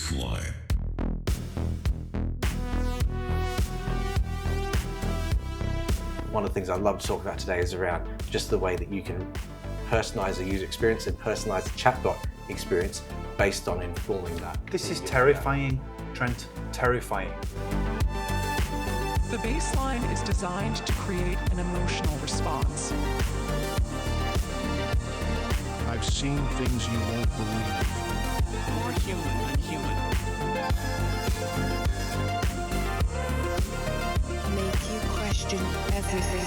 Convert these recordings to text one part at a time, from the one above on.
Baseline. One of the things I'd love to talk about today is around just the way that you can personalize the user experience and personalize the chatbot experience based on informing that. This is terrifying, Trent, terrifying. The baseline is designed to create an emotional response. I've seen things you won't believe. More human than human. Make you question everything.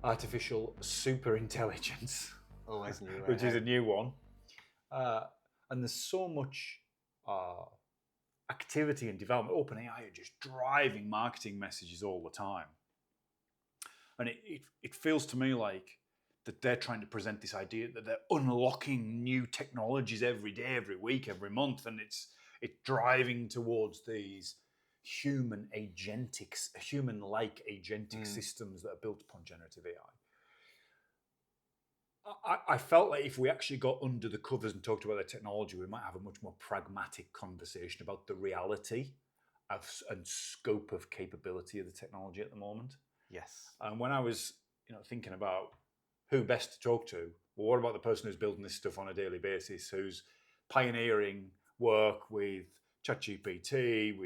Artificial superintelligence, Always new, which is a new one. And there's so much activity and development. OpenAI are just driving marketing messages all the time. And it feels to me like that they're trying to present this idea that they're unlocking new technologies every day, every week, every month, and it's driving towards these human-like agentic systems that are built upon generative AI. I felt like if we actually got under the covers and talked about the technology, we might have a much more pragmatic conversation about the reality and scope of capability of the technology at the moment. Yes. And when I was thinking about who best to talk to, well, what about the person who's building this stuff on a daily basis, who's pioneering work with ChatGPT,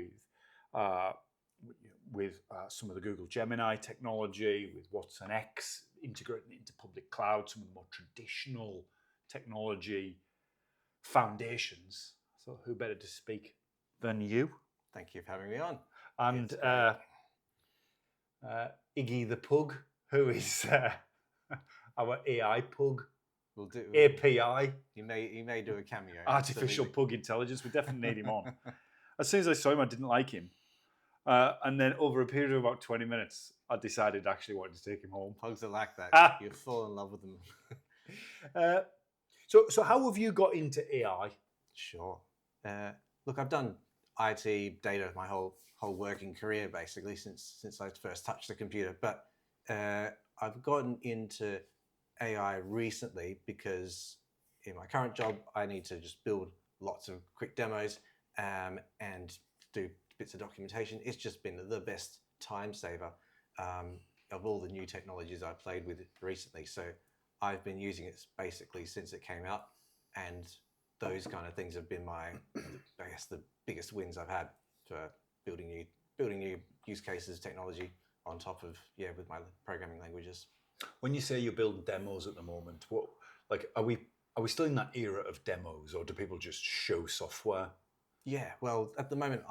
with some of the Google Gemini technology, with Watson X, integrating it into public cloud, some of the more traditional technology foundations. So who better to speak than you? Thank you for having me on. And Iggy the Pug, who is our AI pug. We'll do API. He may do a cameo. Artificial absolutely. pug intelligence. We definitely need him on. As soon as I saw him, I didn't like him. And then over a period of about 20 minutes, I decided I actually wanted to take him home. Pugs are like that. You fall in love with them. So how have you got into AI? Sure. Look, I've done IT data my whole working career, basically, since I first touched the computer. But I've gotten into AI recently because in my current job, I need to just build lots of quick demos and do bits of documentation. It's just been the best time saver of all the new technologies I've played with recently. So I've been using it basically since it came out, and those kind of things have been the biggest wins I've had for building new use cases, technology on top of with my programming languages. When you say you're building demos at the moment, are we still in that era of demos, or do people just show software? Yeah, well, at the moment,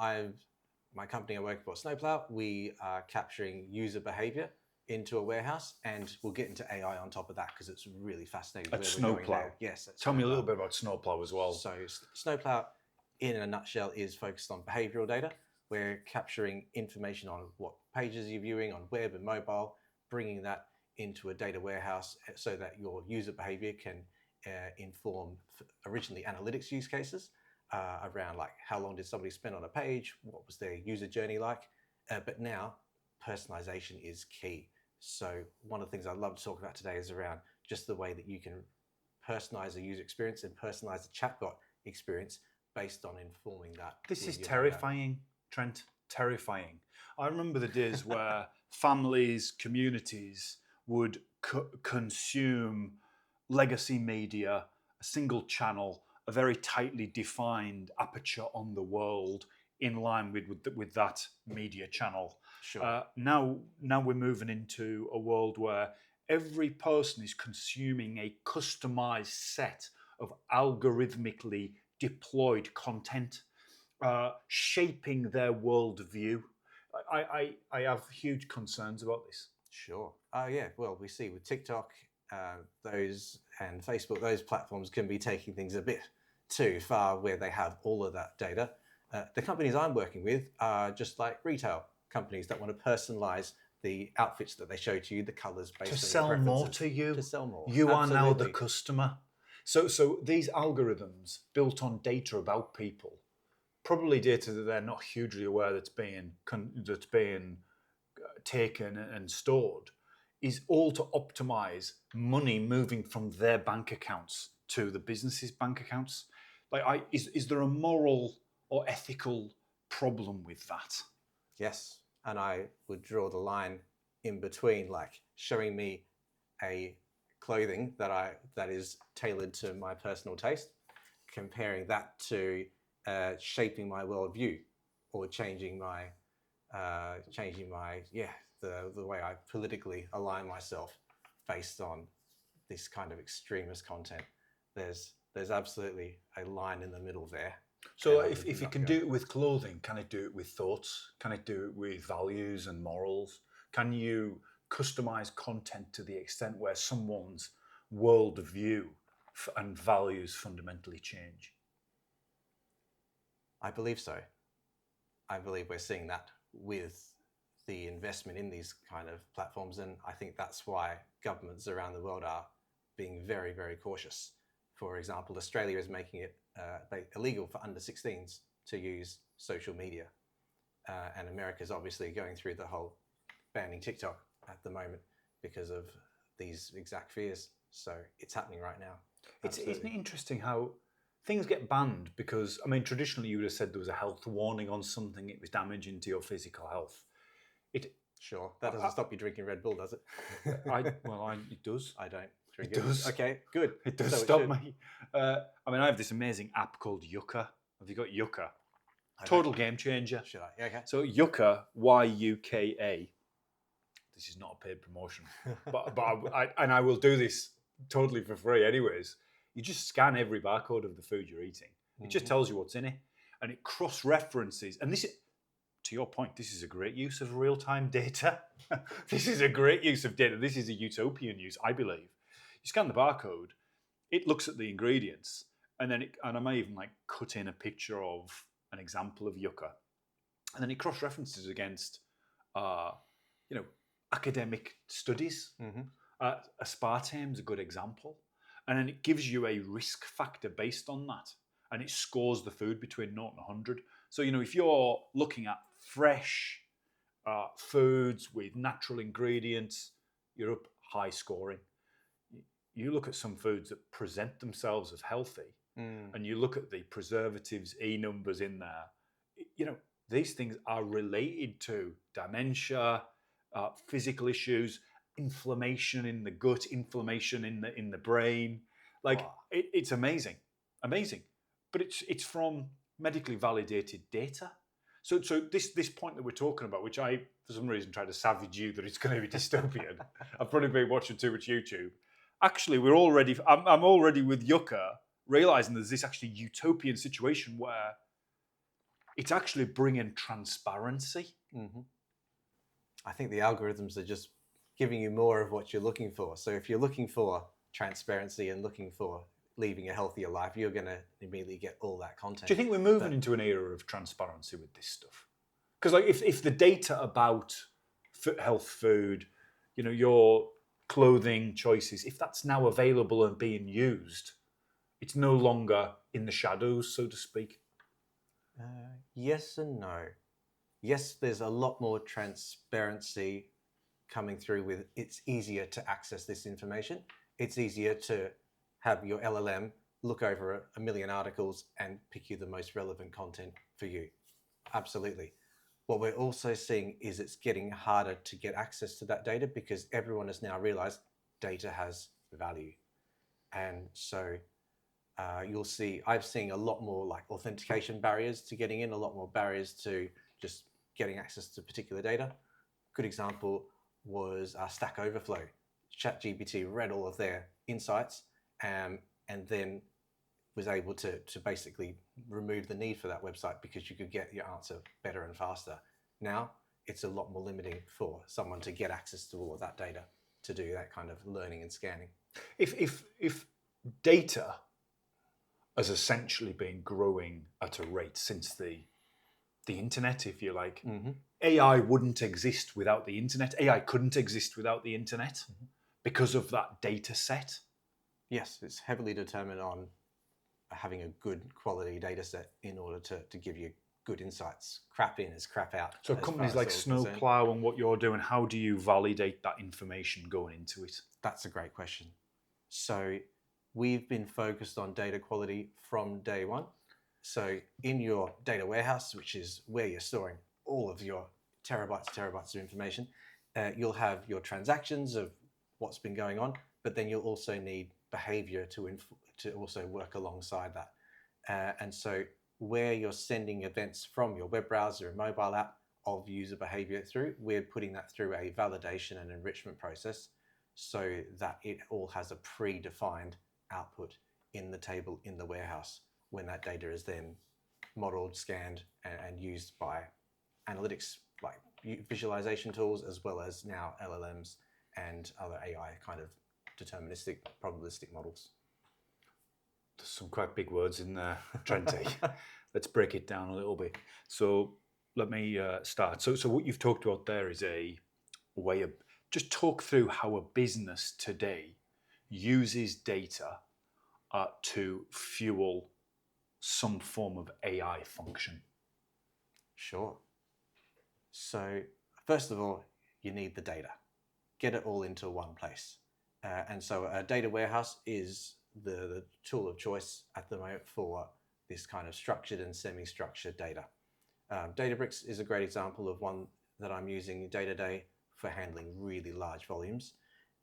my company I work for, Snowplow, we are capturing user behavior into a warehouse, and we'll get into AI on top of that because it's really fascinating. At Snowplow? Yes. Tell me a little bit about Snowplow as well. So Snowplow, in a nutshell, is focused on behavioral data. We're capturing information on what pages you're viewing on web and mobile, bringing that into a data warehouse so that your user behavior can inform originally analytics use cases around like how long did somebody spend on a page, what was their user journey like, but now personalization is key. So one of the things I'd love to talk about today is around just the way that you can personalize the user experience and personalize the chatbot experience based on informing that. This is terrifying, Trent, terrifying. I remember the days where families, communities would consume legacy media, a single channel, a very tightly defined aperture on the world in line with that media channel. Sure. Now we're moving into a world where every person is consuming a customized set of algorithmically deployed content, shaping their worldview. I have huge concerns about this. Sure. Yeah. Well, we see with TikTok, those and Facebook, those platforms can be taking things a bit too far where they have all of that data. The companies I'm working with are just like retail companies that want to personalize the outfits that they show to you, the colors based on your sell preferences. more to you. To sell more. You are now the Absolutely. customer. So these algorithms built on data about people, probably data that they're not hugely aware that's being taken and stored is all to optimize money moving from their bank accounts to the business's bank accounts. Like, is there a moral or ethical problem with that? Yes, and I would draw the line in between, like showing me a clothing that is tailored to my personal taste, comparing that to shaping my worldview or changing my the way I politically align myself based on this kind of extremist content. There's absolutely a line in the middle there. So if it can do it with clothing, can it do it with thoughts? Can it do it with values and morals? Can you customize content to the extent where someone's worldview and values fundamentally change? I believe so. I believe we're seeing that with the investment in these kind of platforms, and I think that's why governments around the world are being very, very cautious. For example, Australia is making it illegal for under 16s to use social media, and America is obviously going through the whole banning TikTok at the moment because of these exact fears. So it's happening right now. Isn't it interesting how things get banned? Because, I mean, traditionally you would have said there was a health warning on something, it was damaging to your physical health. Sure, that doesn't stop you drinking Red Bull, does it? It does. I don't drink it. It does. Okay, good. It does stop me. I mean, I have this amazing app called Yuka. Have you got Yuka? Total game changer. Should I? Okay. So Yuka, Y-U-K-A. This is not a paid promotion, but I will do this totally for free, anyways. You just scan every barcode of the food you're eating. It just tells you what's in it, and it cross-references. And this is, to your point, this is a great use of real-time data. This is a great use of data. This is a utopian use, I believe. You scan the barcode, it looks at the ingredients, and then and I may even like cut in a picture of an example of Yuka, and then it cross-references against, academic studies. Aspartame's a good example, and then it gives you a risk factor based on that, and it scores the food between 0 and 100. So, if you're looking at fresh foods with natural ingredients, you're up high scoring. You look at some foods that present themselves as healthy, and you look at the preservatives, E numbers in there, these things are related to dementia, physical issues, inflammation in the gut, inflammation in the brain. It's amazing, but it's from medically validated data. So this point that we're talking about, which I for some reason tried to savage you that it's going to be dystopian. I've probably been watching too much YouTube. Actually, I'm already with Yuka, realizing there's this actually utopian situation where it's actually bringing transparency. I think the algorithms are just giving you more of what you're looking for. So if you're looking for transparency and looking for leading a healthier life, you're going to immediately get all that content. Do you think we're moving into an era of transparency with this stuff? Because if the data about health food, your clothing choices, if that's now available and being used, it's no longer in the shadows, so to speak. Yes and no. Yes, there's a lot more transparency coming through with it's easier to access this information. It's easier to have your LLM look over a million articles and pick you the most relevant content for you. Absolutely. What we're also seeing is it's getting harder to get access to that data because everyone has now realized data has value. And so you'll see, I've seen a lot more like authentication barriers to getting in, a lot more barriers to just getting access to particular data. Good example was Stack Overflow. ChatGPT read all of their insights and then was able to basically remove the need for that website because you could get your answer better and faster. Now it's a lot more limiting for someone to get access to all of that data to do that kind of learning and scanning. If data has essentially been growing at a rate since the internet, if you like, AI wouldn't exist without the internet. AI couldn't exist without the internet because of that data set. Yes, it's heavily determined on having a good quality data set in order to give you good insights. Crap in is crap out. So as companies far like as all concerned. Snowplow and what you're doing, how do you validate that information going into it? That's a great question. So we've been focused on data quality from day one. So in your data warehouse, which is where you're storing all of your terabytes of information, you'll have your transactions of what's been going on, but then you'll also need behavior to also work alongside that. And so where you're sending events from your web browser and mobile app of user behavior through, we're putting that through a validation and enrichment process so that it all has a predefined output in the table in the warehouse when that data is then modeled, scanned, and used by analytics like visualization tools, as well as now LLMs and other AI kind of deterministic, probabilistic models. There's some quite big words in there, Trenty. Let's break it down a little bit. So let me start. So what you've talked about there is a way of, just talk through how a business today uses data to fuel some form of AI function. Sure. So first of all, you need the data. Get it all into one place. And so a data warehouse is the tool of choice at the moment for this kind of structured and semi-structured data. Databricks is a great example of one that I'm using day to day for handling really large volumes.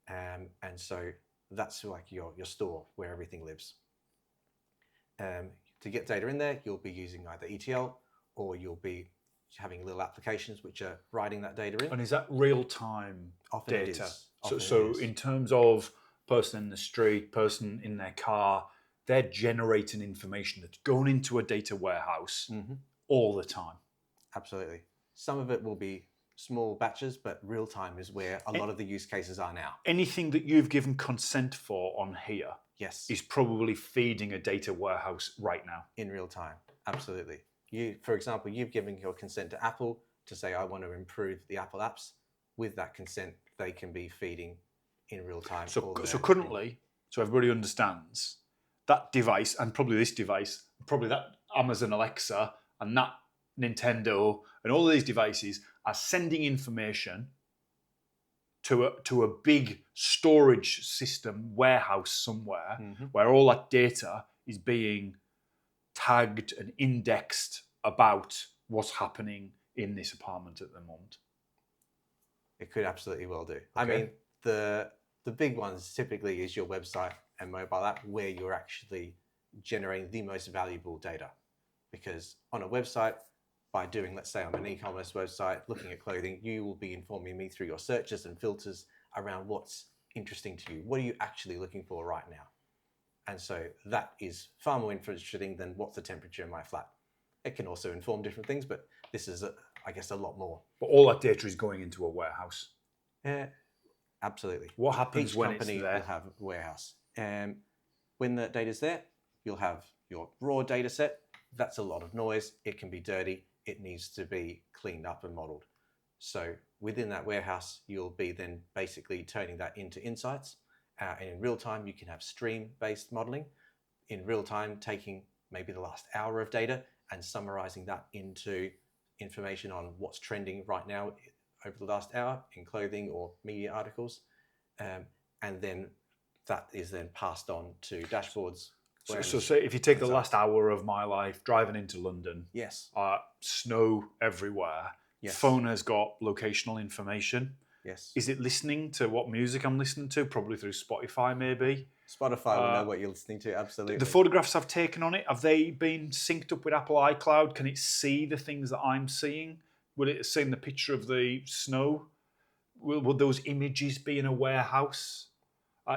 And so that's like your store where everything lives. To get data in there, you'll be using either ETL or you'll be having little applications which are writing that data in. And is that real-time Often data? it is. So in terms of person in the street, person in their car, they're generating information that's going into a data warehouse all the time. Absolutely. Some of it will be small batches, but real time is where a lot of the use cases are now. Anything that you've given consent for on here Yes. is probably feeding a data warehouse right now. In real time. Absolutely. For example, you've given your consent to Apple to say, I want to improve the Apple apps. With that consent, they can be feeding in real time. So currently, so everybody understands, that device, and probably this device, probably that Amazon Alexa, and that Nintendo, and all of these devices are sending information to a big storage system warehouse somewhere where all that data is being tagged and indexed about what's happening in this apartment at the moment. It could absolutely well do. Okay. I mean, the big ones typically is your website and mobile app where you're actually generating the most valuable data. Because on a website, by doing, let's say I'm an e-commerce website, looking at clothing, you will be informing me through your searches and filters around what's interesting to you. What are you actually looking for right now? And so that is far more interesting than what's the temperature in my flat. It can also inform different things, but this is, I guess, a lot more. But all that data is going into a warehouse. Yeah, absolutely. What happens Each when company it's there? will have a warehouse. And when the data's there, you'll have your raw data set. That's a lot of noise. It can be dirty. It needs to be cleaned up and modeled. So within that warehouse, you'll be then basically turning that into insights. And in real time, you can have stream-based modeling. In real time, taking maybe the last hour of data and summarizing that into information on what's trending right now over the last hour in clothing or media articles. And then that is then passed on to dashboards. So say if you take the last hour of my life driving into London, yes, snow everywhere, yes. Phone has got locational information. Yes. Is it listening to what music I'm listening to? Probably through Spotify, maybe. Spotify will know what you're listening to, absolutely. The photographs I've taken on it, have they been synced up with Apple iCloud? Can it see the things that I'm seeing? Will it see the picture of the snow? Will those images be in a warehouse?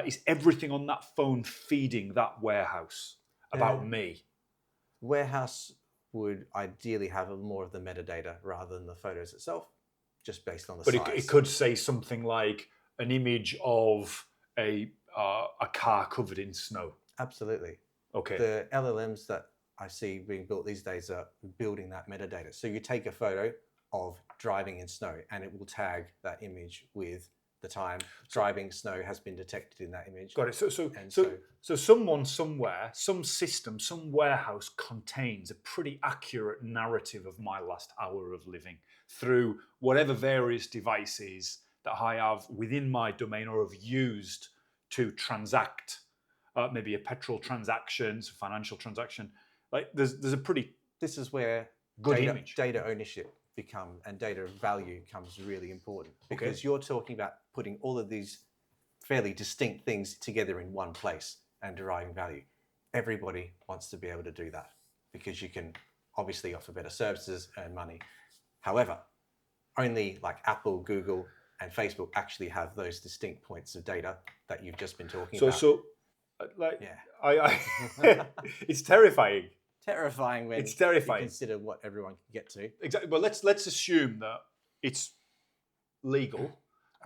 Is everything on that phone feeding that warehouse about me? Warehouse would ideally have more of the metadata rather than the photos itself, just based on the size. But it could say something like an image of a car covered in snow. Absolutely. Okay. The LLMs that I see being built these days are building that metadata. So you take a photo of driving in snow and it will tag that image with the time. Driving snow has been detected in that image. Got it. And So someone somewhere, some system, some warehouse contains a pretty accurate narrative of my last hour of living through whatever various devices that I have within my domain or have used to transact, maybe a petrol transaction, a financial transaction. Like there's a pretty this is where good image. data ownership and data value comes really important, because you're talking about putting all of these fairly distinct things together in one place and deriving value. Everybody wants to be able to do that because you can obviously offer better services, earn money. However, only like Apple, Google, and Facebook actually have those distinct points of data that you've just been talking about. It's terrifying. Terrifying when it's terrifying. You consider what everyone can get to. Exactly. But let's assume that it's legal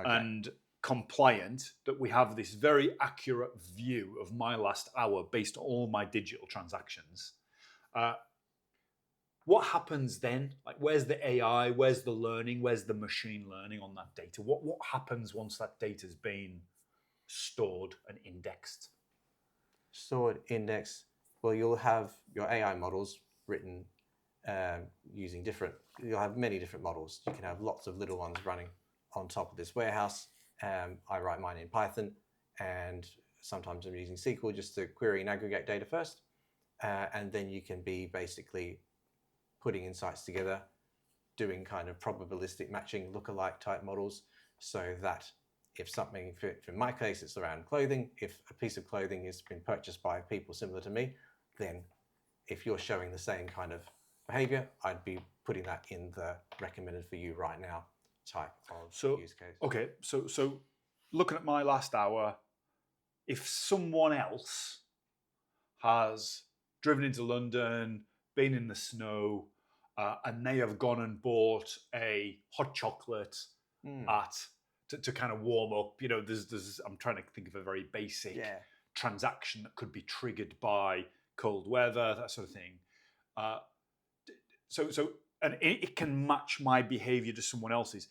and compliant, that we have this very accurate view of my last hour based on all my digital transactions. What happens then? Like, where's the AI? Where's the learning? Where's the machine learning on that data? What happens once that data's been stored and indexed? Stored, indexed. Well, you'll have your AI models written using you'll have many different models. You can have lots of little ones running on top of this warehouse. I write mine in Python, and sometimes I'm using SQL just to query and aggregate data first. And then you can be basically putting insights together, doing kind of probabilistic matching, lookalike type models, so that if something, in my case, it's around clothing, if a piece of clothing has been purchased by people similar to me, then if you're showing the same kind of behavior, I'd be putting that in the recommended for you right now type of use case. Okay, so looking at my last hour, if someone else has driven into London, been in the snow, and they have gone and bought a hot chocolate to kind of warm up, there's I'm trying to think of a very basic transaction that could be triggered by cold weather, that sort of thing. And it can match my behavior to someone else's.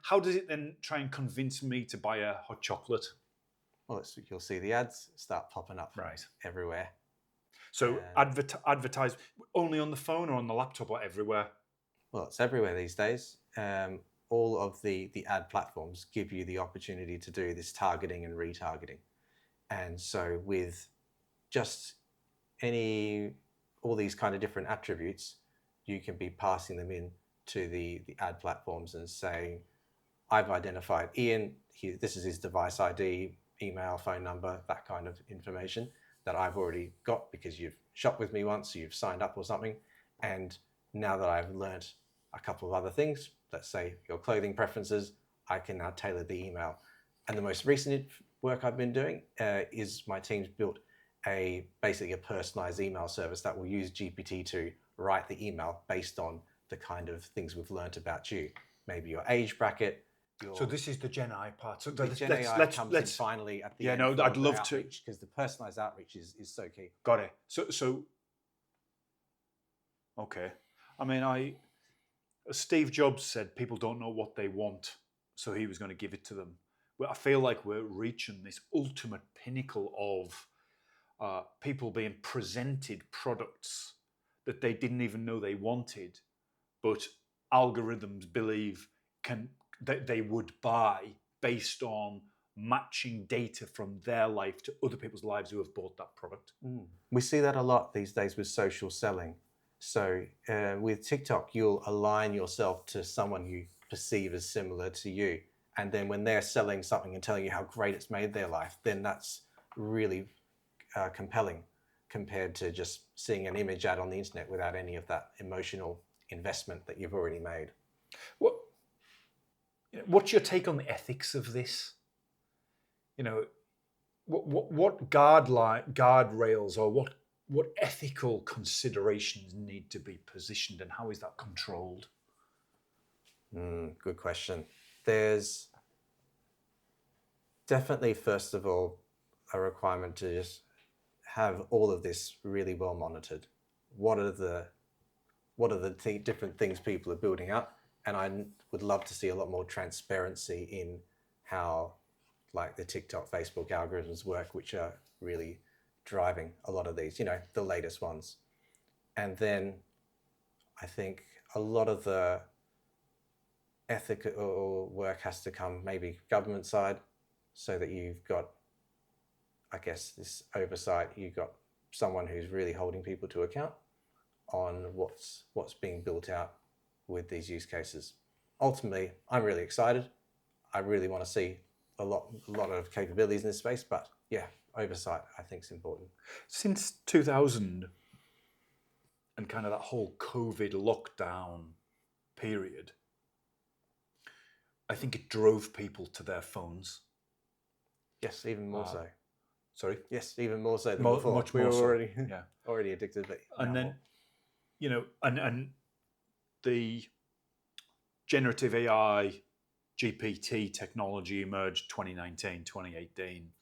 How does it then try and convince me to buy a hot chocolate? Well, you'll see the ads start popping up everywhere. So advertise only on the phone or on the laptop or everywhere? Well, it's everywhere these days. All of the ad platforms give you the opportunity to do this targeting and retargeting. And so with just all these kind of different attributes, you can be passing them in to the ad platforms and saying, I've identified Ian, this is his device ID, email, phone number, that kind of information that I've already got because you've shopped with me once, or you've signed up or something. And now that I've learned a couple of other things, let's say your clothing preferences, I can now tailor the email. And the most recent work I've been doing is my team's built basically a personalized email service that will use GPT to write the email based on the kind of things we've learned about you. Maybe your age bracket. So this is the Gen AI part. So the Gen AI comes in finally at the end. Yeah, no, I'd love to. Because the personalized outreach is so key. Got it. So okay. I mean, Steve Jobs said people don't know what they want, so he was going to give it to them. Well, I feel like we're reaching this ultimate pinnacle of people being presented products that they didn't even know they wanted, but algorithms believe they would buy based on matching data from their life to other people's lives who have bought that product. We see that a lot these days with social selling. So with TikTok, you'll align yourself to someone you perceive as similar to you. And then when they're selling something and telling you how great it's made their life, then that's really compelling compared to just seeing an image ad on the internet without any of that emotional investment that you've already made. What's your take on the ethics of this? What guardrails or what ethical considerations need to be positioned, and how is that controlled? Good question. There's definitely, first of all, a requirement to just have all of this really well monitored. What are the different things people are building up? And I would love to see a lot more transparency in how like the TikTok, Facebook algorithms work, which are really driving a lot of these, the latest ones. And then I think a lot of the ethical work has to come maybe government side, so that you've got, I guess, this oversight. You've got someone who's really holding people to account on what's being built out with these use cases. Ultimately, I'm really excited. I really want to see a lot of capabilities in this space, but yeah, oversight I think is important. Since 2000 and kind of that whole COVID lockdown period, I think it drove people to their phones. Yes, even more so. Sorry? Yes, even more so than Much before. more We were so. already Yeah. already addicted, but And now then, more. and the generative AI, GPT technology emerged 2019, 2018.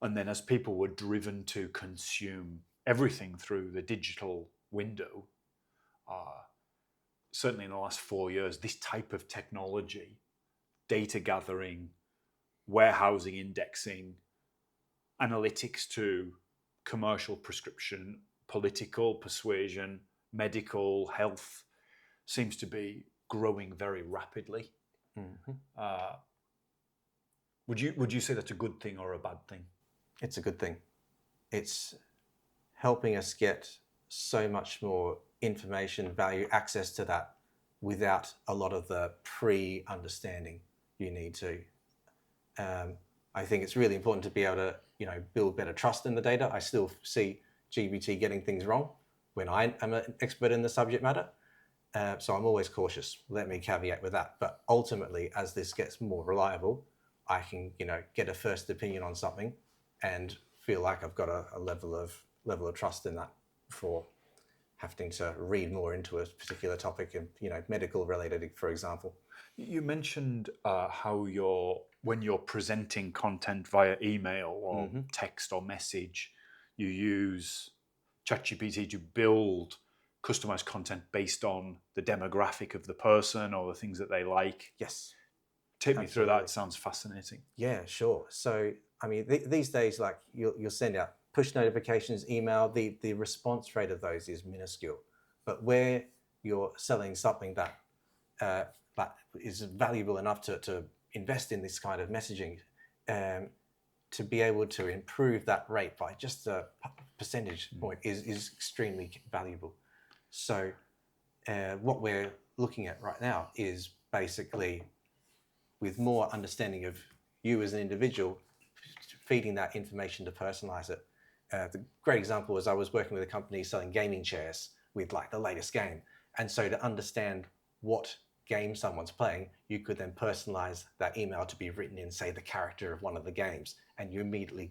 And then as people were driven to consume everything through the digital window, certainly in the last 4 years, this type of technology, data gathering, warehousing, indexing, analytics to commercial prescription, political persuasion, medical, health, seems to be growing very rapidly. Mm-hmm. Would you say that's a good thing or a bad thing? It's a good thing. It's helping us get so much more information, value, access to that without a lot of the pre-understanding you need to. I think it's really important to be able to, build better trust in the data. I still see GPT getting things wrong when I am an expert in the subject matter. So I'm always cautious. Let me caveat with that. But ultimately, as this gets more reliable, I can, get a first opinion on something and feel like I've got a level of trust in that before having to read more into a particular topic, and medical related, for example. You mentioned how when you're presenting content via email or text or message, you use ChatGPT to build customized content based on the demographic of the person or the things that they like. Yes. Take me through that. It sounds fascinating. Yeah, sure. So, I mean, these days, like you'll send out push notifications, email, the response rate of those is minuscule. But where you're selling something that is valuable enough to invest in this kind of messaging, to be able to improve that rate by just a percentage point is extremely valuable. So what we're looking at right now is basically, with more understanding of you as an individual, feeding that information to personalize it. The great example was I was working with a company selling gaming chairs with like the latest game. And so to understand what game someone's playing, you could then personalize that email to be written in, say, the character of one of the games. And you immediately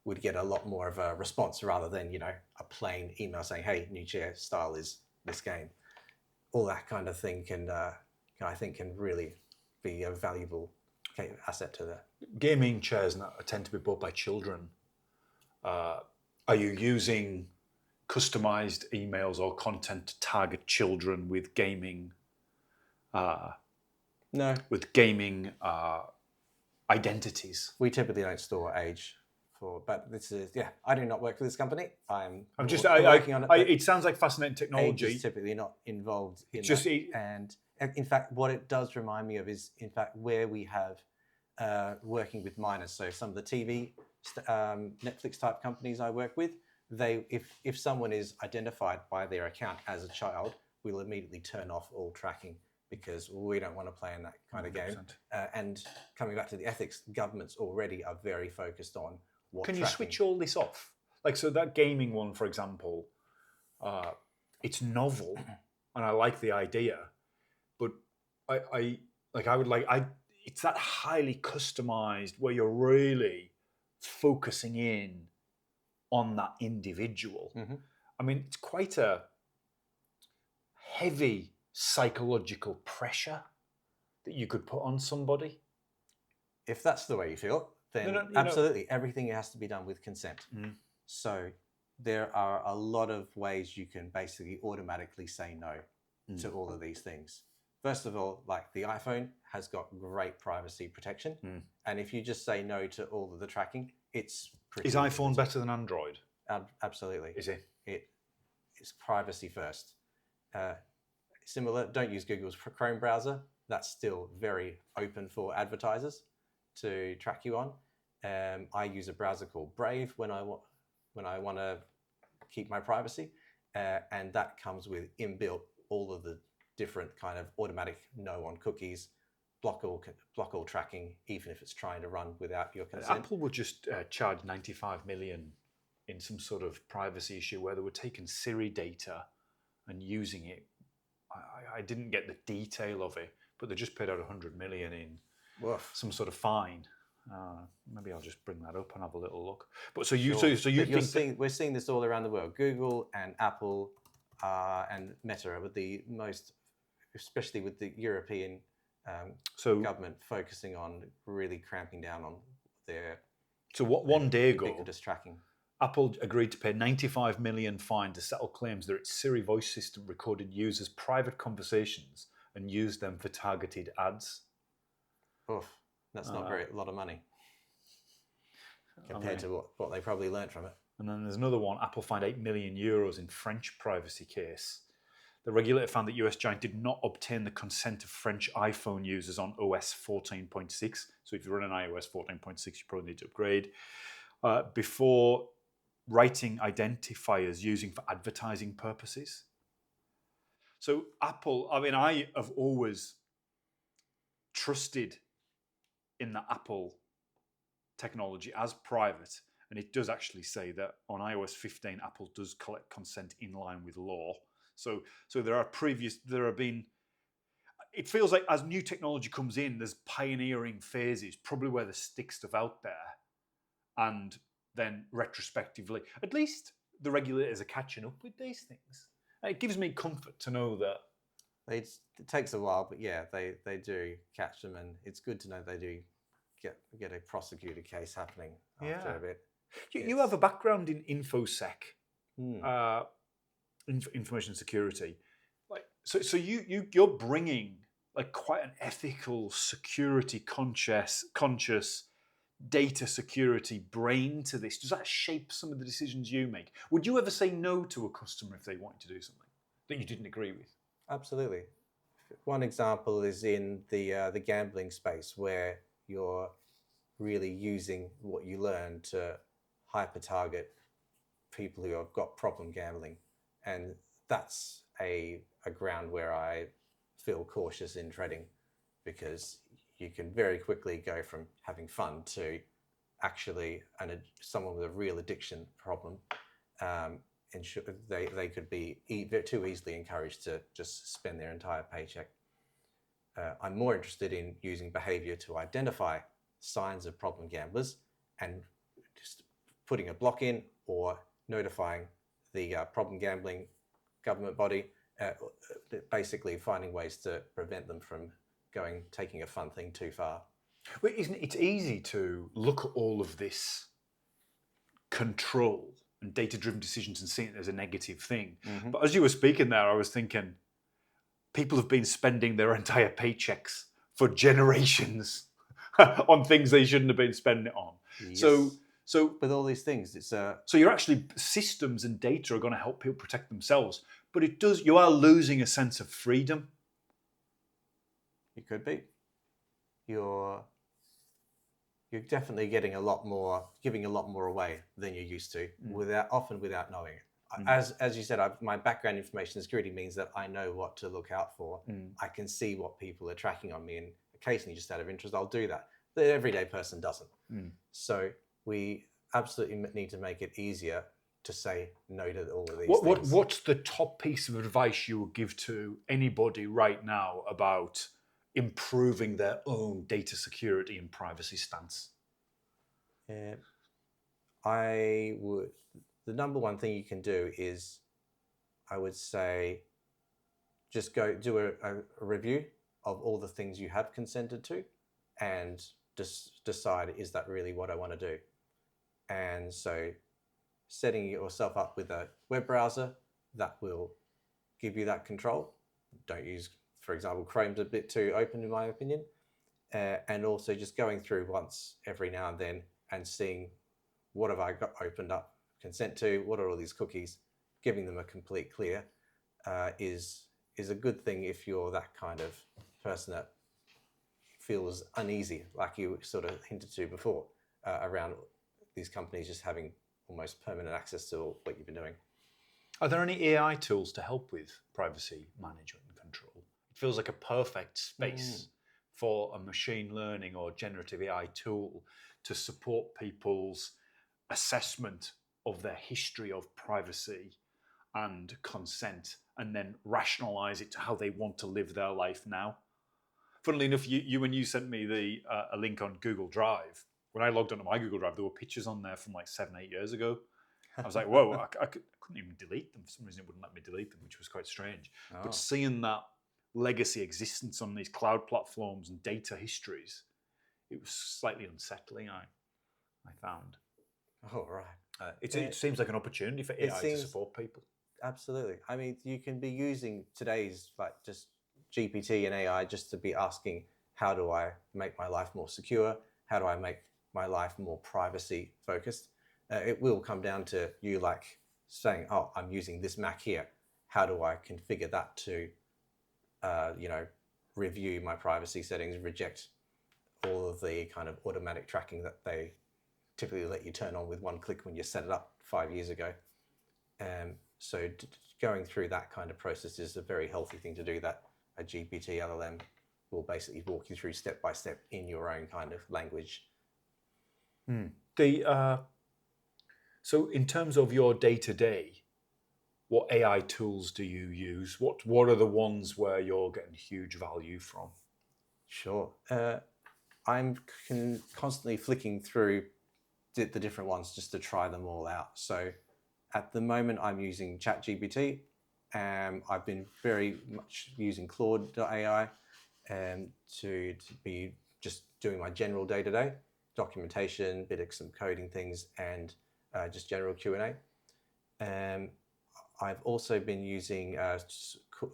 would get a lot more of a response rather than, a plain email saying, hey, new chair style is this game. All that kind of thing I think can really be a valuable asset to the gaming chairs tend to be bought by children. Are you using customized emails or content to target children with gaming? No. With gaming identities. We typically don't store age but this is I do not work for this company. I'm just working on it. It sounds like fascinating technology. Age is typically not involved in that. And in fact, what it does remind me of is, in fact, where we have working with minors. So some of the TV, Netflix type companies I work with, if someone is identified by their account as a child, we'll immediately turn off all tracking because we don't want to play in that kind of game. And coming back to the ethics, governments already are very focused on what Can you tracking. switch all this off? Like, so that gaming one, for example, it's novel and I like the idea, but it's that highly customized where you're really focusing in on that individual. Mm-hmm. I mean, it's quite a heavy psychological pressure that you could put on somebody. If that's the way you feel, then absolutely, everything has to be done with consent. So there are a lot of ways you can basically automatically say no to all of these things. first of all, like the iPhone has got great privacy protection, and if you just say no to all of the tracking, it's pretty. Is iPhone better than Android? Absolutely. Is it? It's privacy first. Similar, don't use Google's Chrome browser. That's still very open for advertisers to track you on. I use a browser called Brave when I want to keep my privacy, and that comes with inbuilt all of the different kind of automatic no on cookies, block all tracking, even if it's trying to run without your consent. Apple would just charge 95 million in some sort of privacy issue where they were taking Siri data and using it. I didn't get the detail of it, but they just paid out 100 million in some sort of fine. Maybe I'll just bring that up and have a little look. But so you, Sure. so you But think we're seeing this all around the world. Google and Apple and Meta are the most, especially with the European government focusing on really cramping down on their. So what one day ago, ubiquitous tracking. Apple agreed to pay 95 million fine to settle claims that its Siri voice system recorded users' private conversations and used them for targeted ads. Oof, that's not a lot of money compared to what they probably learned from it. And then there's another one. Apple fined €8 million in French privacy case. The regulator found that US giant did not obtain the consent of French iPhone users on OS 14.6. So if you run an iOS 14.6, you probably need to upgrade. Before writing identifiers using for advertising purposes. So Apple, I have always trusted in the Apple technology as private, and it does actually say that on iOS 15, Apple does collect consent in line with law. So there have been, it feels like as new technology comes in, there's pioneering phases, probably where they stick stuff out there, and then retrospectively, at least the regulators are catching up with these things. It gives me comfort to know that. It takes a while, but yeah, they do catch them, and it's good to know they do get a prosecuted case happening after a bit. You have a background in InfoSec, information security. So you're bringing like quite an ethical, security conscious data security brain to this. Does that shape some of the decisions you make? Would you ever say no to a customer if they wanted to do something that you didn't agree with? Absolutely. One example is in the gambling space, where you're really using what you learn to hyper target people who have got problem gambling, and that's a ground where I feel cautious in treading, because you can very quickly go from having fun to actually someone with a real addiction problem. They could be too easily encouraged to just spend their entire paycheck. I'm more interested in using behavior to identify signs of problem gamblers and just putting a block in or notifying the problem gambling government body, basically finding ways to prevent them from taking a fun thing too far. Well, isn't it? It's easy to look at all of this control and data-driven decisions and seeing it as a negative thing. Mm-hmm. But as you were speaking there, I was thinking, people have been spending their entire paychecks for generations on things they shouldn't have been spending it on. Yes. So with all these things, it's so you're actually, systems and data are going to help people protect themselves, but you are losing a sense of freedom. You could be. You're definitely giving a lot more away than you're used to, often without knowing it. As you said, my background information security means that I know what to look out for. I can see what people are tracking on me, and occasionally, just out of interest, I'll do that. The everyday person doesn't. So we absolutely need to make it easier to say no to all of these things. What's the top piece of advice you would give to anybody right now about improving their own data security and privacy stance? The number one thing you can do is, I would say, just go do a review of all the things you have consented to, and just decide, is that really what I want to do? And so setting yourself up with a web browser that will give you that control. Don't use for example, Chrome's a bit too open in my opinion, and also just going through once every now and then and seeing what have I got opened up consent to, what are all these cookies, giving them a complete clear is a good thing if you're that kind of person that feels uneasy, like you sort of hinted to before, around these companies just having almost permanent access to what you've been doing. Are there any AI tools to help with privacy management and control? It feels like a perfect space for a machine learning or generative AI tool to support people's assessment of their history of privacy and consent, and then rationalize it to how they want to live their life now. Funnily enough, when you sent me a link on Google Drive, when I logged onto my Google Drive, there were pictures on there from like 7-8 years ago. I was like, whoa, I couldn't even delete them. For some reason, it wouldn't let me delete them, which was quite strange. Oh. But seeing that legacy existence on these cloud platforms and data histories, it was slightly unsettling, I found. Oh, right. It seems like an opportunity for AI to support people. Absolutely. I mean, you can be using today's like just GPT and AI just to be asking, how do I make my life more secure? How do I make my life more privacy focused? It will come down to you like saying, oh, I'm using this Mac here. How do I configure that to, review my privacy settings, reject all of the kind of automatic tracking that they typically let you turn on with one click when you set it up 5 years ago. So going through that kind of process is a very healthy thing to do, that a GPT LLM will basically walk you through step by step in your own kind of language. So in terms of your day-to-day, what AI tools do you use? What are the ones where you're getting huge value from? Sure. I'm constantly flicking through the different ones just to try them all out. So at the moment, I'm using ChatGPT. I've been very much using Claude.ai to be just doing my general day-to-day documentation, bit of some coding things, and just general Q&A. I've also been using a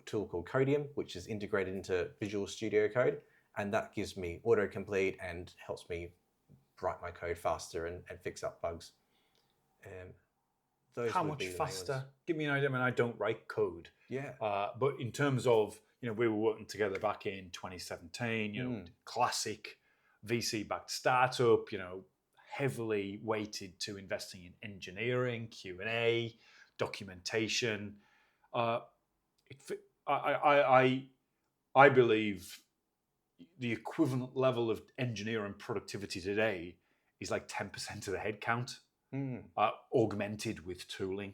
tool called Codeium, which is integrated into Visual Studio Code, and that gives me autocomplete and helps me write my code faster and fix up bugs. How much faster? Give me an idea. I mean, I don't write code. Yeah. But in terms of, we were working together back in 2017, classic VC-backed startup, heavily weighted to investing in engineering, Q&A, documentation. I believe the equivalent level of engineering productivity today is like 10% of the headcount, augmented with tooling.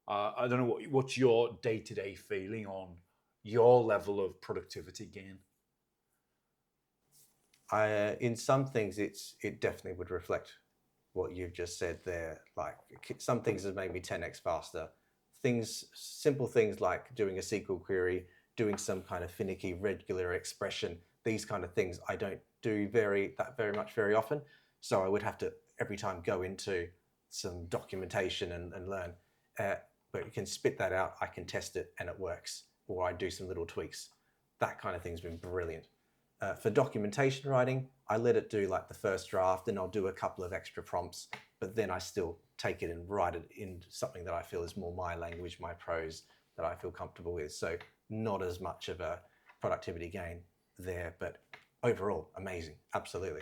I don't know what's your day-to-day feeling on your level of productivity gain. In some things, it definitely would reflect what you've just said there. Like some things have made me 10x faster. Simple things like doing a SQL query, doing some kind of finicky regular expression. These kind of things I don't do very much very often. So I would have to every time go into some documentation and learn. But you can spit that out. I can test it and it works. Or I do some little tweaks. That kind of thing's been brilliant. For documentation writing, I let it do like the first draft, and I'll do a couple of extra prompts, but then I still take it and write it in something that I feel is more my language, my prose, that I feel comfortable with. So not as much of a productivity gain there, but overall, amazing, absolutely.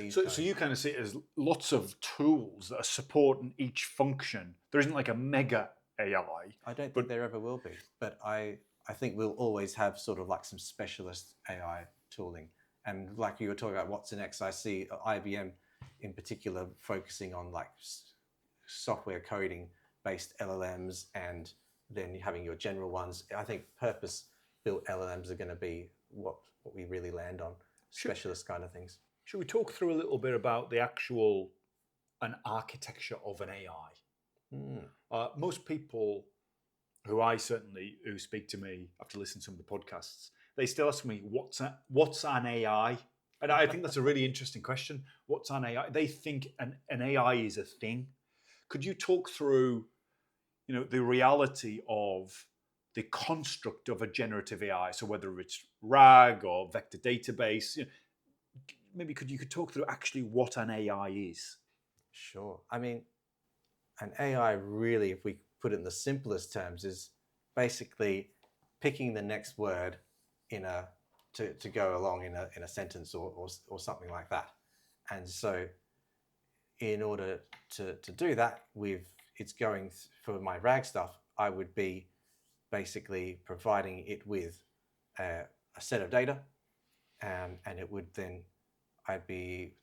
So you kind of see it as lots of tools that are supporting each function. There isn't like a mega AI. I don't think there ever will be, but I think we'll always have sort of like some specialist AI tooling. And like you were talking about what's next, I see IBM in particular focusing on like software coding based LLMs, and then having your general ones. I think purpose-built LLMs are going to be what we really land on, specialist kind of things. Should we talk through a little bit about an architecture of an AI? Most people who speak to me after listening to some of the podcasts, they still ask me, what's an AI? And I think that's a really interesting question. What's an AI? They think an AI is a thing. Could you talk through, the reality of the construct of a generative AI. So whether it's RAG or vector database, maybe you could talk through actually what an AI is. Sure. I mean, an AI really, if we put it in the simplest terms, is basically picking the next word to go along in a sentence or something like that. And so in order to do that, it's going for my RAG stuff, I would be basically providing it with a set of data, and it would then, I'd be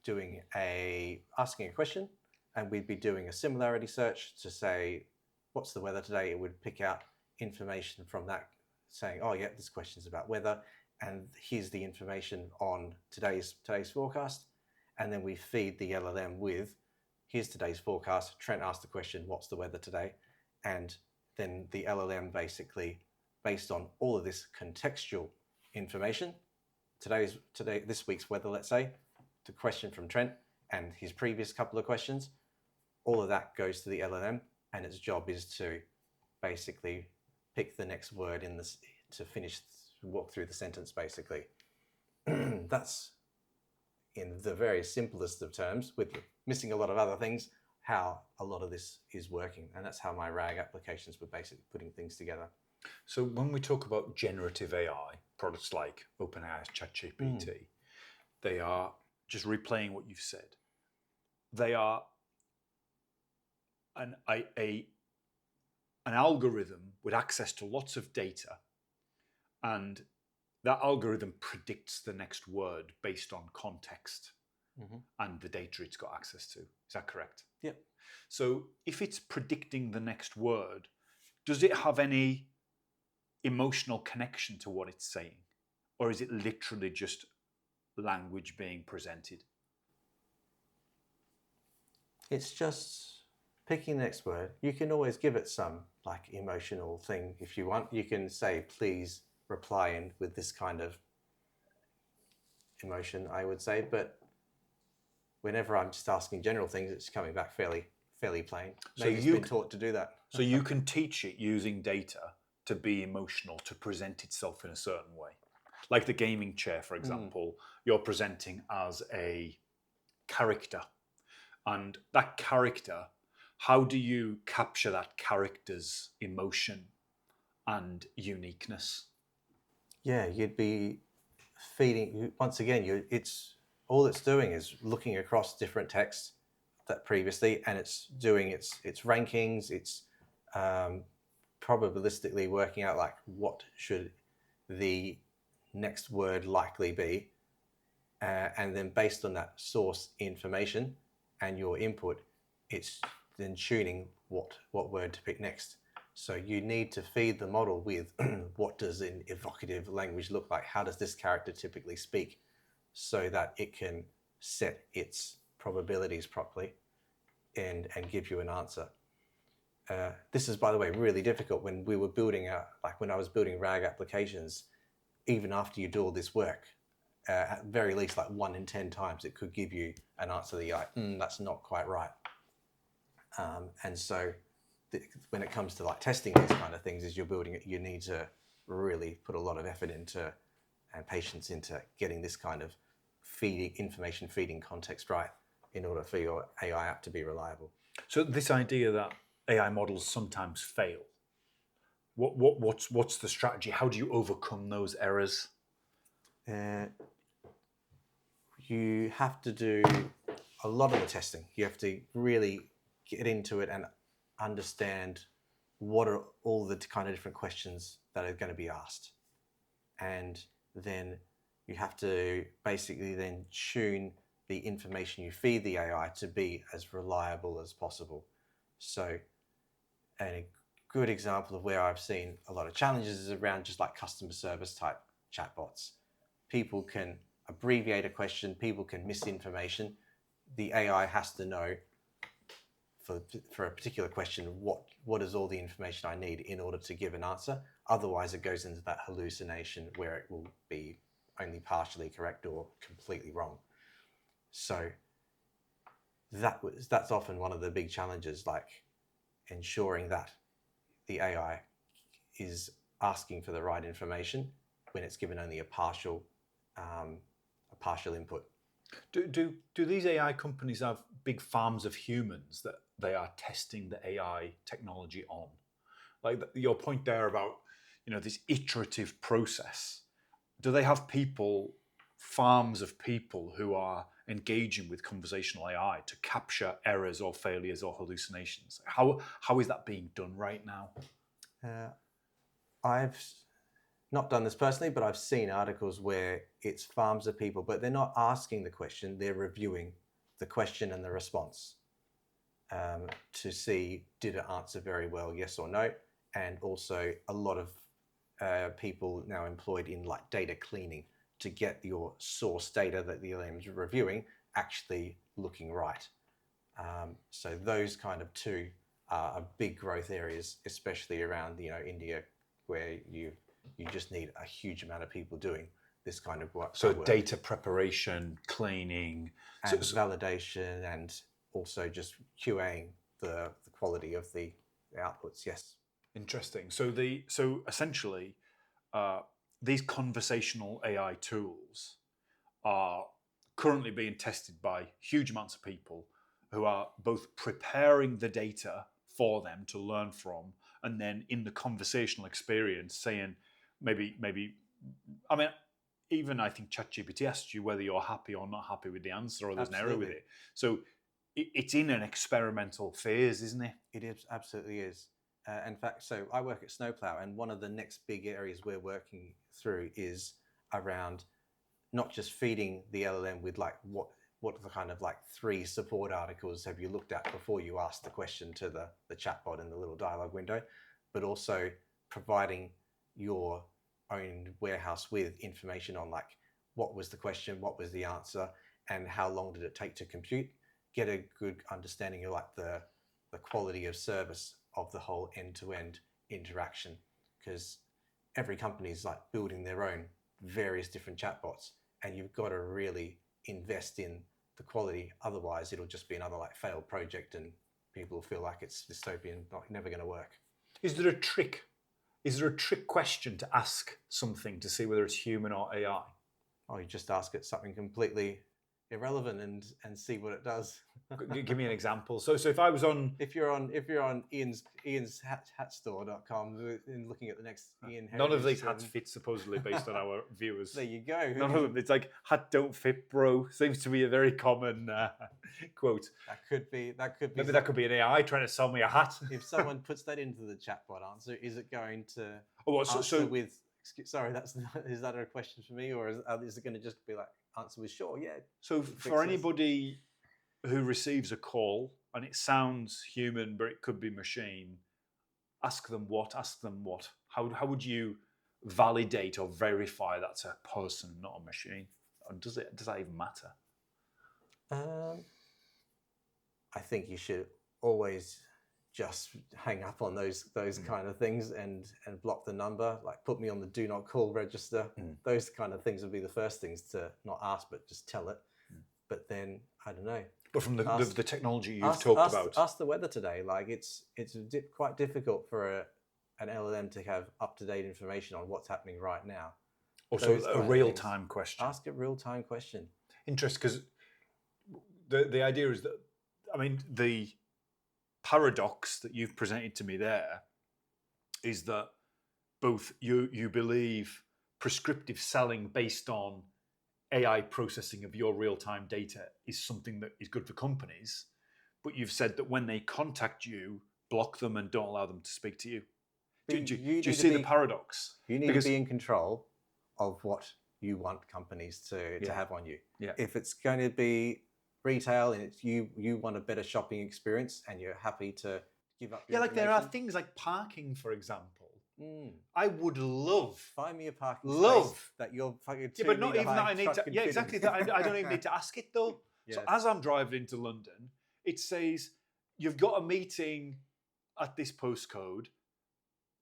asking a question, and we'd be doing a similarity search to say, what's the weather today? It would pick out information from that saying, oh yeah, this question's about weather, and here's the information on today's forecast. And then we feed the LLM with, here's today's forecast. Trent asked the question, what's the weather today? And then the LLM basically, based on all of this contextual information, this week's weather, let's say, the question from Trent and his previous couple of questions, all of that goes to the LLM, and its job is to basically pick the next word to walk through the sentence, basically. That's, in the very simplest of terms, with missing a lot of other things, how a lot of this is working. And that's how my RAG applications were basically putting things together. So when we talk about generative AI, products like OpenAI's ChatGPT, they are, just replaying what you've said, they are an algorithm with access to lots of data, and that algorithm predicts the next word based on context and the data it's got access to. Is that correct? Yep. So if it's predicting the next word, does it have any emotional connection to what it's saying? Or is it literally just language being presented? It's just picking the next word. You can always give it some emotional thing if you want. You can say, please reply in with this kind of emotion, I would say. But whenever I'm just asking general things, it's coming back fairly plain. Maybe it's been taught to do that. So you can teach it using data to be emotional, to present itself in a certain way. Like the gaming chair, for example, you're presenting as a character. And that character, how do you capture that character's emotion and uniqueness? Yeah, you'd be feeding, once again, all it's doing is looking across different texts that previously, and it's doing its rankings, it's probabilistically working out what should the next word likely be, and then based on that source information and your input, it's then tuning what word to pick next. So you need to feed the model with what does an evocative language look like? How does this character typically speak? So that it can set its probabilities properly and give you an answer. This is, by the way, really difficult when we were building when I was building RAG applications. Even after you do all this work, at very least 1 in 10 times it could give you an answer that you're like, that's not quite right. And so when it comes to testing these kind of things, as you're building it, you need to really put a lot of effort into and patience into getting this kind of information feeding context right in order for your AI app to be reliable. So this idea that AI models sometimes fail, what's the strategy? How do you overcome those errors? You have to do a lot of the testing. You have to really get into it and understand what are all the kind of different questions that are going to be asked. And then you have to basically then tune the information you feed the AI to be as reliable as possible. So a good example of where I've seen a lot of challenges is around just customer service type chatbots. People can abbreviate a question, people can misinformation. The AI has to know for a particular question, what is all the information I need in order to give an answer. Otherwise, it goes into that hallucination where it will be only partially correct or completely wrong. So that's often one of the big challenges, ensuring that the AI is asking for the right information when it's given only a partial input. Do these AI companies have big farms of humans that they are testing the AI technology on? Like your point there about this iterative process. Do they have farms of people who are engaging with conversational AI to capture errors or failures or hallucinations? How is that being done right now? I've not done this personally, but I've seen articles where it's farms of people, but they're not asking the question, they're reviewing the question and the response to see did it answer very well, yes or no. And also a lot of people now employed in like data cleaning to get your source data that the LLM is reviewing actually looking right. So those kind of two are big growth areas, especially around India, where you just need a huge amount of people doing this kind of work. So data preparation, cleaning, and validation, and also just QAing the quality of the outputs. Yes. Interesting. So essentially, these conversational AI tools are currently being tested by huge amounts of people who are both preparing the data for them to learn from, and then in the conversational experience saying maybe even I think ChatGPT asked you whether you're happy or not happy with the answer, or there's an error with it. So it's in an experimental phase, isn't it? It is, absolutely is. In fact, so I work at Snowplow, and one of the next big areas we're working through is around not just feeding the LLM with like what are the kind of like 3 support articles have you looked at before you ask the question to the chatbot in the little dialogue window, but also providing your own warehouse with information on like what was the question, what was the answer, and how long did it take to compute. Get a good understanding of like the quality of service of the whole end-to-end interaction, because every company is like building their own various different chatbots, and you've got to really invest in the quality. Otherwise, it'll just be another like failed project, and people will feel like it's dystopian, never going to work. Is there a trick? Is there a trick question to ask something to see whether it's human or AI? Oh, you just ask it something completely irrelevant and see what it does. Give me an example. So if I was on, if you're on Ian's hatstore.com and looking at the next Ian, none of these hats fit supposedly based on our viewers. There you go. None of them. It's like hat don't fit, bro. Seems to be a very common quote. That could be. Maybe that could be an AI trying to sell me a hat. If someone puts that into the chatbot answer, is it going to answer with? Sorry, is that a question for me, or is it going to just be like answer with sure? Yeah. So for anybody who receives a call and it sounds human but it could be machine, ask them what. How would you validate or verify that's a person, not a machine? Or does that even matter? I think you should always just hang up on those kind of things and block the number, like put me on the do not call register. Those kind of things would be the first things to not ask, but just tell it. But then I don't know. But from the technology you've talked about, ask the weather today. Like it's quite difficult for an LLM to have up-to-date information on what's happening right now. Also a real-time question. Ask a real-time question. Interesting, because the idea is that, I mean, the paradox that you've presented to me there is that both you believe prescriptive selling based on AI processing of your real-time data is something that is good for companies, but you've said that when they contact you, block them and don't allow them to speak to you. Do you see the paradox? You need to be in control of what you want companies to have on you. Yeah. If it's going to be retail and it's you want a better shopping experience and you're happy to give up your like there are things like parking, for example. I would love find me a parking space that you're fucking but not even that I need to. Yeah, exactly. I don't even need to ask it though. Yes. So as I'm driving into London, it says you've got a meeting at this postcode.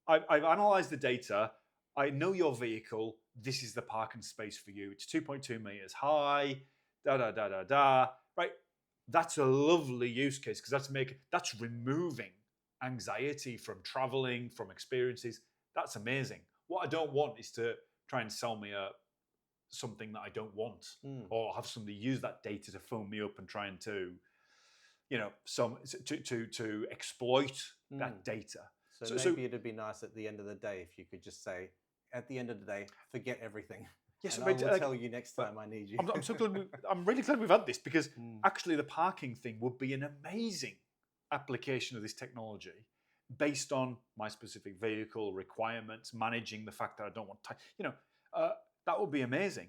I've analysed the data. I know your vehicle. This is the parking space for you. It's 2.2 meters high. Right. That's a lovely use case because that's removing anxiety from traveling, from experiences. That's amazing. What I don't want is to try and sell me something that I don't want, or have somebody use that data to phone me up and trying to, to exploit that data. So maybe it'd be nice at the end of the day if you could just say, at the end of the day, forget everything. Yes, and I will tell you next time I need you. I'm so glad. I'm really glad we've had this, because actually the parking thing would be an amazing application of this technology based on my specific vehicle requirements, managing the fact that I don't want time. That would be amazing.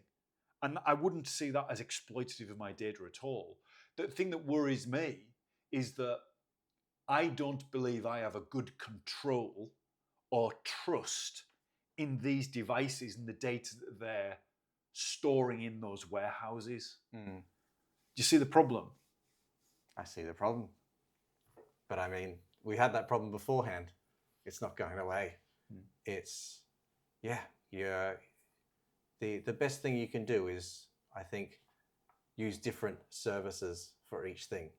And I wouldn't see that as exploitative of my data at all. The thing that worries me is that I don't believe I have a good control or trust in these devices and the data that they're storing in those warehouses. Do you see the problem? I see the problem. But I mean, we had that problem beforehand. It's not going away. It's, the best thing you can do is, I think, use different services for each thing.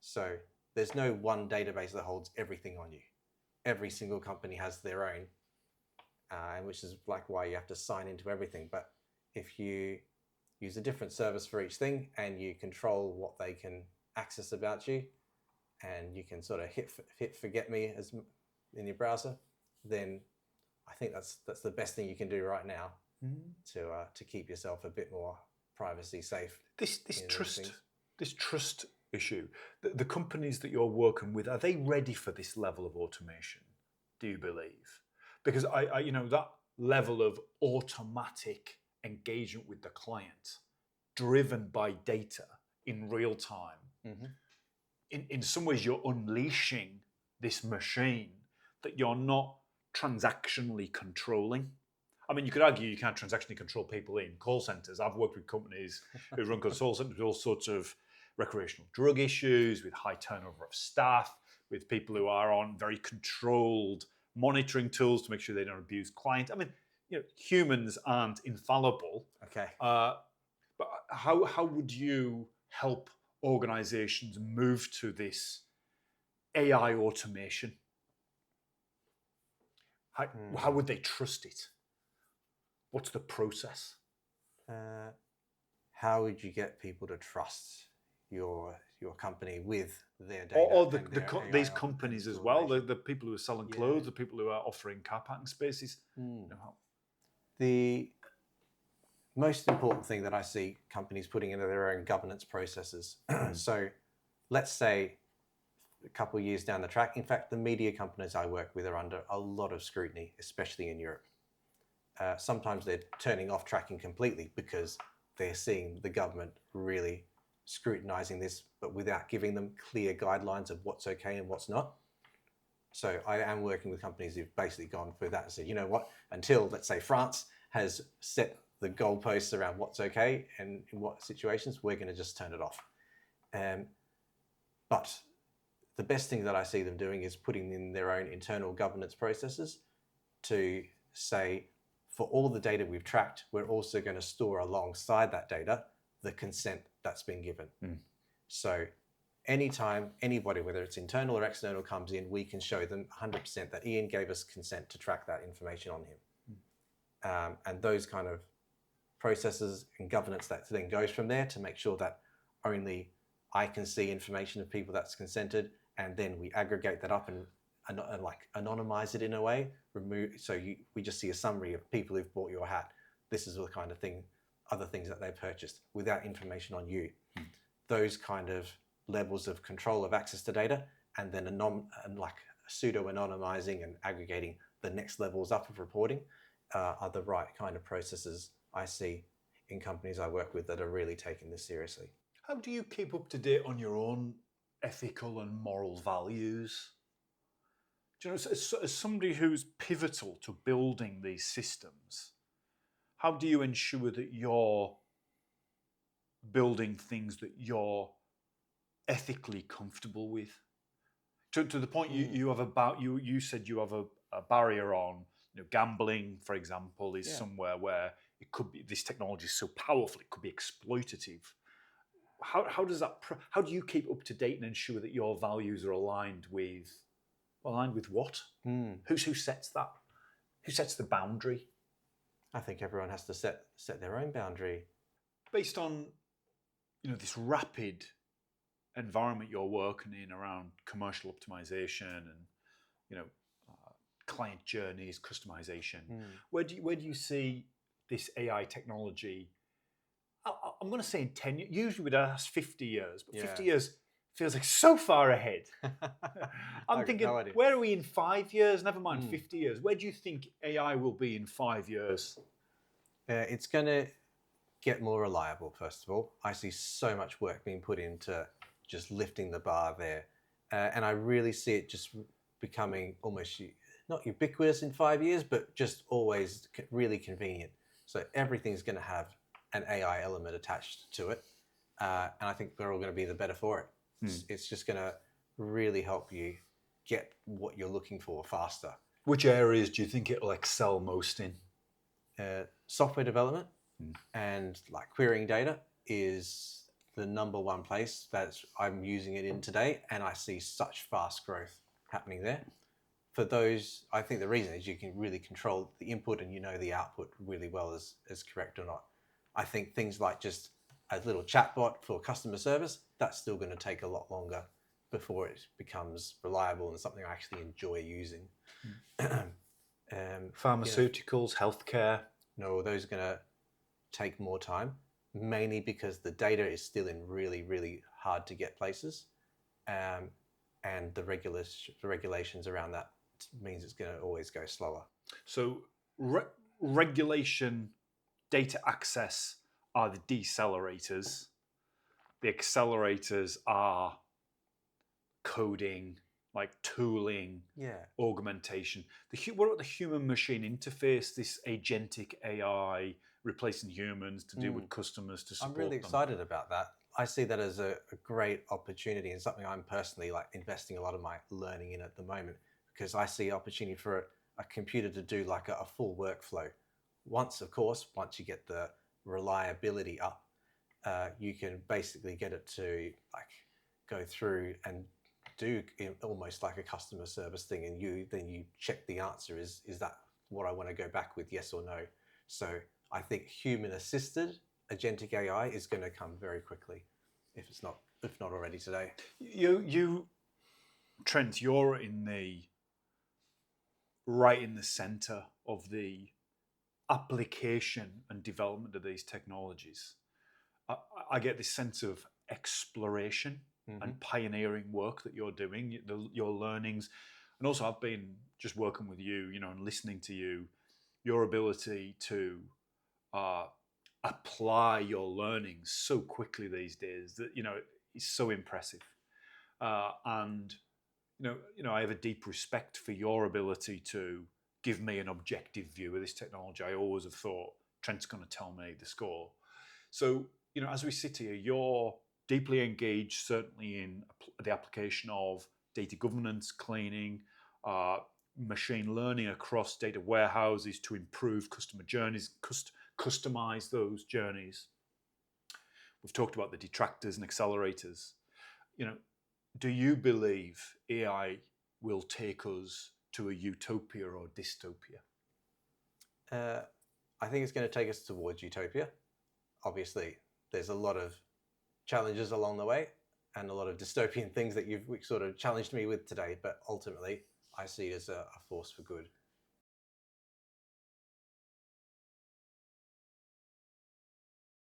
So there's no one database that holds everything on you. Every single company has their own, which is like why you have to sign into everything. But if you use a different service for each thing and you control what they can access about you, and you can sort of hit forget me as in your browser, then I think that's the best thing you can do right now to keep yourself a bit more privacy safe. This trust issue, the companies that you're working with, are they ready for this level of automation? Do you believe? Because I that level of automatic engagement with the client, driven by data in real time. In some ways, you're unleashing this machine that you're not transactionally controlling. I mean, you could argue you can't transactionally control people in call centers. I've worked with companies who run call centers with all sorts of recreational drug issues, with high turnover of staff, with people who are on very controlled monitoring tools to make sure they don't abuse clients. I mean, humans aren't infallible. Okay. But how would you help organizations move to this AI automation? How would they trust it? What's the process? How would you get people to trust your company with their data? Or these companies as well, the people who are selling clothes, the people who are offering car parking spaces. The most important thing that I see companies putting into their own governance processes. So let's say a couple of years down the track, in fact, the media companies I work with are under a lot of scrutiny, especially in Europe. Sometimes they're turning off tracking completely because they're seeing the government really scrutinizing this, but without giving them clear guidelines of what's okay and what's not. So I am working with companies who've basically gone through that and said, you know what, until, let's say, France has set the goalposts around what's okay and in what situations, we're going to just turn it off. But the best thing that I see them doing is putting in their own internal governance processes to say, for all the data we've tracked, we're also going to store alongside that data the consent that's been given. So anytime anybody, whether it's internal or external, comes in, we can show them 100% that Ian gave us consent to track that information on him. And those kind of processes and governance that then goes from there to make sure that only I can see information of people that's consented, and then we aggregate that up and like anonymize it in a way, we just see a summary of people who've bought your hat. This is the kind of thing, other things that they purchased without information on you. Those kind of levels of control of access to data, and then like pseudo-anonymizing and aggregating the next levels up of reporting are the right kind of processes I see in companies I work with that are really taking this seriously. How do you keep up to date on your own ethical and moral values? Do you know, as somebody who's pivotal to building these systems, how do you ensure that you're building things that you're ethically comfortable with? To the point you have you said you have a barrier on, gambling, for example, is somewhere where it could be, this technology is so powerful it could be exploitative. How do you keep up to date and ensure that your values are aligned with what? Who sets that? Who sets the boundary? I think everyone has to set their own boundary. Based on this rapid environment you're working in around commercial optimization and client journeys, customization. Where do you see this AI technology? I'm going to say in 10 years. Usually we'd ask 50 years, but 50 years feels like so far ahead. I'm thinking, where are we in 5 years? Never mind 50 years. Where do you think AI will be in 5 years? It's going to get more reliable, first of all. I see so much work being put into just lifting the bar there. And I really see it just becoming almost not ubiquitous in 5 years, but just always really convenient. So everything's going to have an AI element attached to it. And I think we're all going to be the better for it. It's just going to really help you get what you're looking for faster. Which areas do you think it will excel most in? Software development and like querying data is the number one place that I'm using it in today. And I see such fast growth happening there. For those, I think the reason is you can really control the input and the output really well is correct or not. I think things like just a little chatbot for customer service, that's still going to take a lot longer before it becomes reliable and something I actually enjoy using. Pharmaceuticals, healthcare. No, those are going to take more time, mainly because the data is still in really, really hard to get places. And the regulations around that means it's going to always go slower. So regulation, data access are the decelerators. The accelerators are coding, like tooling, augmentation. What about the human-machine interface, this agentic AI replacing humans to deal with customers, to support them? I'm really excited about that. I see that as a great opportunity and something I'm personally investing a lot of my learning in at the moment, because I see opportunity for a computer to do like a full workflow. Once you get the reliability up, you can basically get it to go through and do almost like a customer service thing, and then you check the answer is that what I want to go back with, yes or no. So I think human assisted agentic AI is going to come very quickly, if not already today. You Trent, you're right in the center of the application and development of these technologies. I get this sense of exploration and pioneering work that you're doing, your learnings. And also I've been just working with you, and listening to you, your ability to apply your learnings so quickly these days that, is so impressive. And I have a deep respect for your ability to give me an objective view of this technology. I always have thought Trent's going to tell me the score. So, as we sit here, you're deeply engaged, certainly in the application of data governance, cleaning, machine learning across data warehouses to improve customer journeys, customize those journeys. We've talked about the detractors and accelerators. Do you believe AI will take us to a utopia or dystopia? I think it's going to take us towards utopia. Obviously, there's a lot of challenges along the way and a lot of dystopian things that you've sort of challenged me with today, but ultimately I see it as a force for good.